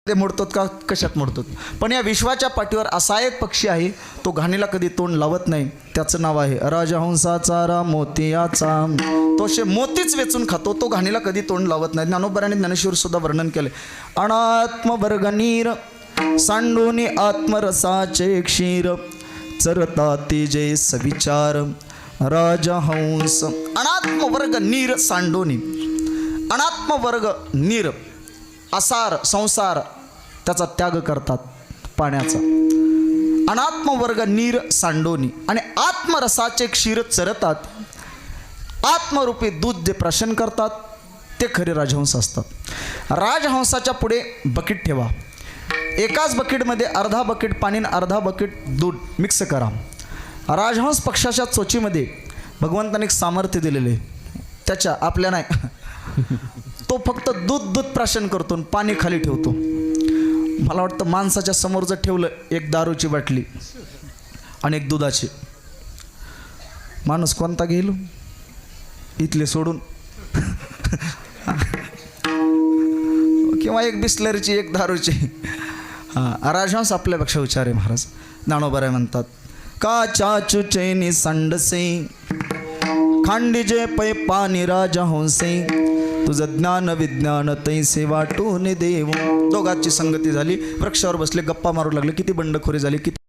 ते मोडतात का कशात मोडतात. पण या विश्वाच्या पाठीवर असा एक पक्षी आहे, तो घाणीला कधी तोंड लावत नाही. त्याचं नाव आहे राजहंसाचा रा मोतियाचा. तो असे मोतीच वेचून खातो, तो घाणीला कधी तोंड लावत नाही. ज्ञानोबराने ज्ञानेश्वर सुद्धा वर्णन केले. अनात्मवर्ग नीर सांडोनी आत्मरसाचे क्षीर चरता तेजे सविचार राजहंस. अनात्मवर्ग नीर सांडोनी. अनात्मवर्ग नीर असार संसार त्याचा त्याग करतात पाण्याचा. अनात्मवर्ग नीर सांडोनी आणि आत्मरसाचे क्षीर चरतात. आत्मरूपी दूध जे प्राशन करतात ते खरे राजहंस असतात. राजहंसाच्या पुढे बकेट ठेवा. एकाच बकेटमध्ये अर्धा बकेट पाणी आणि अर्धा बकेट दूध मिक्स करा. राजहंस पक्षाच्या चोचीमध्ये भगवंताने एक सामर्थ्य दिलेले, त्याच्या आपल्या नाही. तो फक्त दूध प्राशन करतो आणि पाणी खाली ठेवतो. मला वाटतं माणसाच्या समोर जर ठेवलं एक दारूची बाटली आणि एक दुधाची, माणूस कोणता घेईल इथले सोडून? किंवा एक बिस्लरीची एक दारूची. राजहंस आपल्यापेक्षा हुशार आहे महाराज. ज्ञानोबराय म्हणतात का चाचू चैनी सांडसे खांडीजे पै पाणी राजहंसे तुझं ज्ञान विज्ञान तैसे वाटून देव. दोघांची संगती झाली, वृक्षावर बसले, गप्पा मारू लागले. किती बंडखोरी झाली, किती